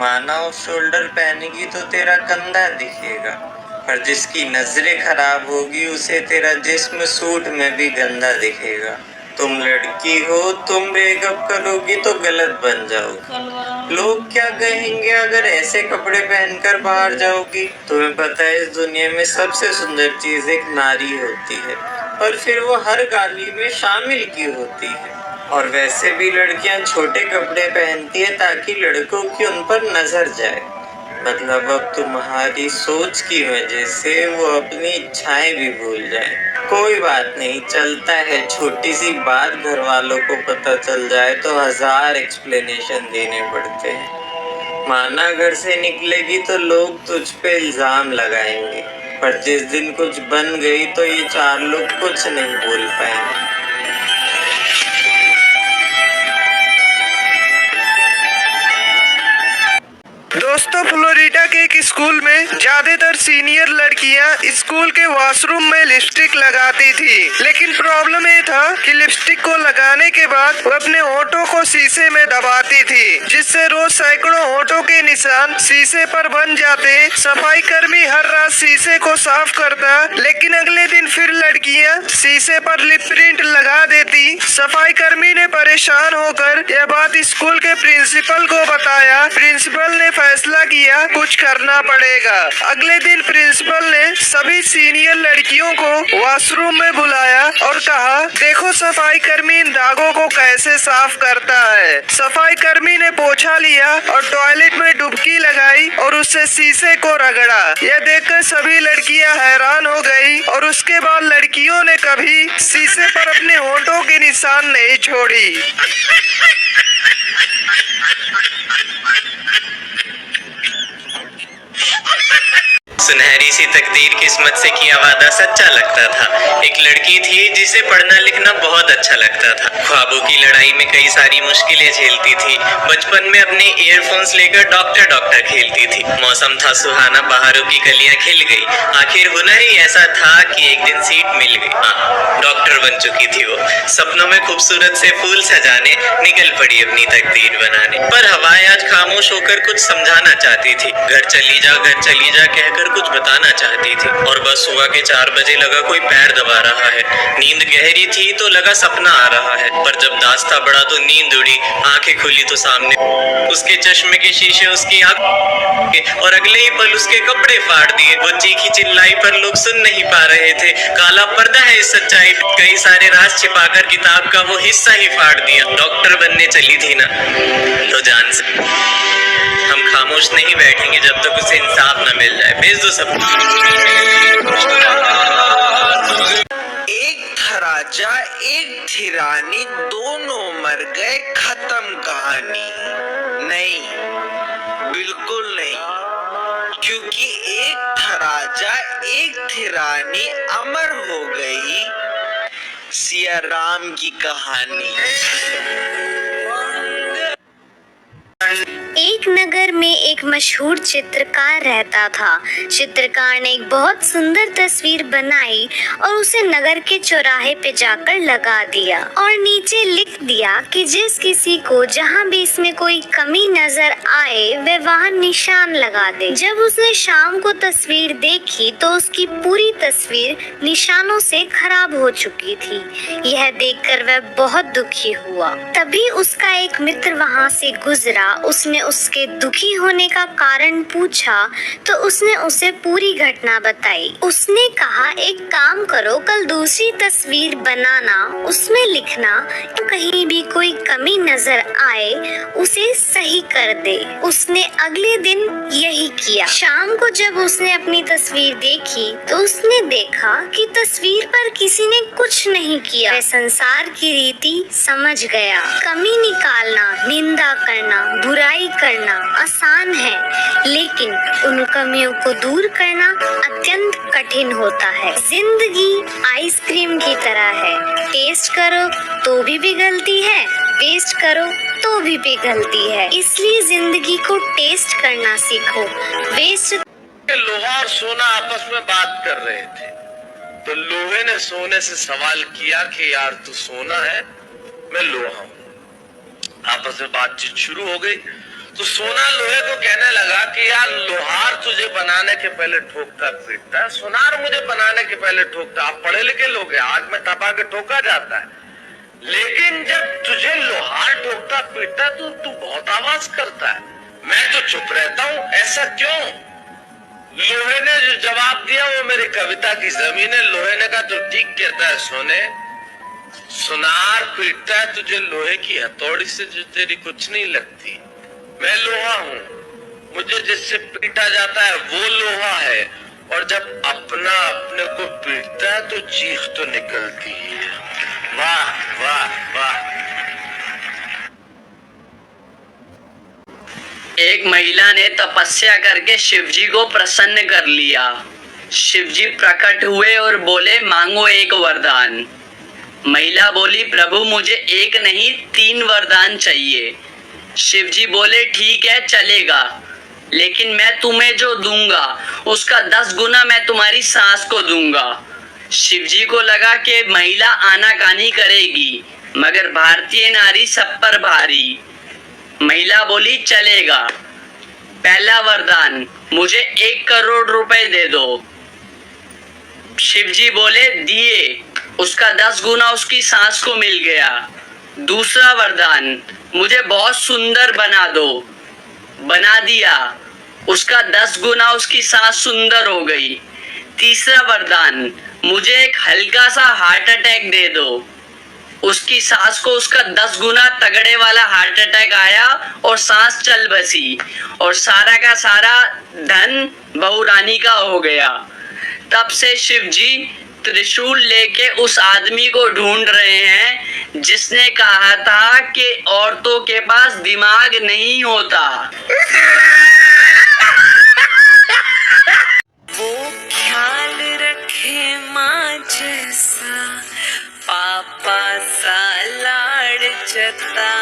माना off shoulder पहनेगी तो तेरा कंधा दिखेगा, पर जिसकी नजरें खराब होगी उसे तेरा जिस्म सूट में भी गंदा दिखेगा। तुम लड़की हो, तुम ब्रेकअप करोगी तो गलत बन जाओगी। लोग क्या कहेंगे अगर ऐसे कपड़े पहनकर बाहर जाओगी? तुम्हें पता है इस दुनिया में सबसे सुंदर चीज एक नारी होती है, और फिर वो हर गाली में शामिल क्यों होती है? और वैसे भी लड़कियां छोटे कपड़े पहनती है ताकि लड़कों की उन पर नजर जाए। मतलब अब तुम्हारी सोच की वजह से वो अपनी इच्छाएं भी भूल जाए। कोई बात नहीं, चलता है। छोटी सी बात घर वालों को पता चल जाए तो 1000 एक्सप्लेनेशन देने पड़ते हैं। माना घर से निकलेगी तो लोग तुझ पे इल्जाम लगाएंगे, पर जिस दिन कुछ बन गई तो ये 4 लोग कुछ नहीं बोल पाएंगे। दोस्तों, फ्लोरिडा के एक स्कूल में ज्यादातर सीनियर लड़कियां स्कूल के वॉशरूम में लिपस्टिक लगाती थी, लेकिन प्रॉब्लम ये था कि लिपस्टिक को लगाने के बाद वो अपने होठों को शीशे में दबाती थी, जिससे रोज सैकड़ों होठों के निशान शीशे पर बन जाते। सफाई कर्मी हर रात शीशे को साफ करता, लेकिन अगले दिन फिर लड़कियां शीशे पर लिप प्रिंट लगा देती। सफाई कर्मी ने परेशान होकर यह बात स्कूल के प्रिंसिपल को बताया। प्रिंसिपल ने फैसला किया कुछ करना पड़ेगा। अगले दिन प्रिंसिपल ने सभी सीनियर लड़कियों को वॉशरूम में बुलाया और कहा, देखो सफाई कर्मी इन दागों को कैसे साफ करता है। सफाई कर्मी ने पोछा लिया और टॉयलेट में डुबकी लगाई और उससे शीशे को रगड़ा। यह देखकर सभी लड़कियां हैरान हो गई और उसके बाद लड़कियों ने कभी शीशे पर अपने होठों के निशान नहीं छोड़ी। सुनहरी सी तकदीर किस्मत से किया वादा सच्चा लगता था। एक लड़की थी जिसे पढ़ना लिखना बहुत अच्छा लगता था। ख्वाबों की लड़ाई में कई सारी मुश्किलें झेलती थी। बचपन में अपने ईयरफोन्स लेकर डॉक्टर डॉक्टर खेलती थी। मौसम था सुहाना, बहारों की कलियां खिल गई। आखिर हुनर ही ऐसा था कि एक दिन सीट मिल गई। डॉक्टर बन चुकी थी वो। सपनों में खूबसूरत से फूल सजाने निकल पड़ी अपनी तकदीर बनाने। पर हवाएं आज खामोश होकर कुछ समझाना चाहती थी। घर चली जा कहकर कुछ बताना चाहती थी। और बस सुबह के 4 बजे लगा कोई पैर दबा रहा है। नींद गहरी थी तो लगा सपना आ रहा है, पर जब दास्ता बढ़ा तो नींद उड़ी। आंखें खुली तो सामने उसके चश्मे के शीशे उसकी आंख, और अगले ही पल उसके कपड़े फाड़ दिए। वो चीखी चिल्लाई पर लोग सुन नहीं पा रहे थे। काला पर्दा है इस सच्चाई, कई सारे राज छिपाकर किताब का वो हिस्सा ही फाड़ दिया। डॉक्टर बनने चली थी ना, लो जान से हम खामोश नहीं बैठेंगे जब तक उसे इंसाफ न मिल जाए। भेज दो सब। एक था राजा, एक थी रानी, दोनों मर गए, खत्म कहानी। नहीं, बिल्कुल नहीं, क्योंकि एक था राजा, एक थी रानी, अमर हो गई सिया राम की कहानी। एक नगर में एक मशहूर चित्रकार रहता था। चित्रकार ने एक बहुत सुंदर तस्वीर बनाई और उसे नगर के चौराहे पे जाकर लगा दिया और नीचे लिख दिया कि जिस किसी को जहाँ भी इसमें कोई कमी नजर आए वह वहाँ निशान लगा दे। जब उसने शाम को तस्वीर देखी तो उसकी पूरी तस्वीर निशानों से खराब हो चुकी थी। यह देखकर वह बहुत दुखी हुआ। तभी उसका एक मित्र वहाँ से गुजरा। उसने उसके दुखी होने का कारण पूछा तो उसने उसे पूरी घटना बताई। उसने कहा, एक काम करो, कल दूसरी तस्वीर बनाना, उसमें लिखना कि कहीं भी कोई कमी नजर आए उसे सही कर दे। उसने अगले दिन यही किया। शाम को जब उसने अपनी तस्वीर देखी तो उसने देखा कि तस्वीर पर किसी ने कुछ नहीं किया। वह संसार की रीति समझ गया। कमी निकालना, निंदा करना, बुराई करना आसान है, लेकिन उन कमियों को दूर करना अत्यंत कठिन होता है। जिंदगी आइसक्रीम की तरह है, टेस्ट करो तो भी पिघलती है, वेस्ट करो तो भी पिघलती है। इसलिए जिंदगी को टेस्ट करना सीखो, वेस्ट। लोहा और सोना आपस में बात कर रहे थे, तो लोहे ने सोने से सवाल किया कि यार तू सोना है, मैं लोहा हूं। आपस में बातचीत शुरू हो गई। तो सोना लोहे को कहने लगा कि यार लोहार तुझे बनाने के पहले ठोकता पीटता है, सोनार मुझे बनाने के पहले ठोकता। आप पढ़े लिखे लोग हैं, आग में तपा के ठोका जाता है, लेकिन जब तुझे लोहार ठोकता पीटता तो तू बहुत आवाज करता है, मैं तो चुप रहता हूँ, ऐसा क्यों? लोहे ने जो जवाब दिया वो मेरी कविता की जमीन है। लोहे ने कहा, तो ठीक कहता है सोने, सुनार पीटता है तुझे लोहे की हथौड़ी से जो तेरी कुछ नहीं लगती। मैं लोहा हूँ, मुझे जिससे पीटा जाता है वो लोहा है, और जब अपना अपने को पीटता है तो चीख तो निकलती ही है। वाह वाह वाह। एक महिला ने तपस्या करके शिवजी को प्रसन्न कर लिया। शिवजी प्रकट हुए और बोले, मांगो एक वरदान। महिला बोली, प्रभु मुझे एक नहीं 3 वरदान चाहिए। शिवजी बोले, ठीक है चलेगा, लेकिन मैं तुम्हें जो दूंगा उसका 10 गुना मैं तुम्हारी सास को दूंगा। शिवजी को लगा कि महिला आनाकानी करेगी, मगर भारतीय नारी सब पर भारी। महिला बोली, चलेगा। पहला वरदान, मुझे 1 करोड़ रुपए दे दो। शिवजी बोले, दिए। उसका 10 गुना उसकी सास को मिल गया। दूसरा वरदान, मुझे बहुत सुंदर बना दो। बना दिया। उसका 10 गुना उसकी सास सुंदर हो गई। तीसरा वरदान, मुझे एक हल्का सा हार्ट अटैक दे दो। उसकी सास को उसका 10 गुना तगड़े वाला हार्ट अटैक आया और सांस चल बसी, और सारा का सारा धन बहू रानी का हो गया। तब से शिवजी त्रिशूल लेके उस आदमी को ढूंढ रहे हैं जिसने कहा था कि औरतों के पास दिमाग नहीं होता। वो ख्याल रखे माँ जैसा, पापा सा लाड़ जता।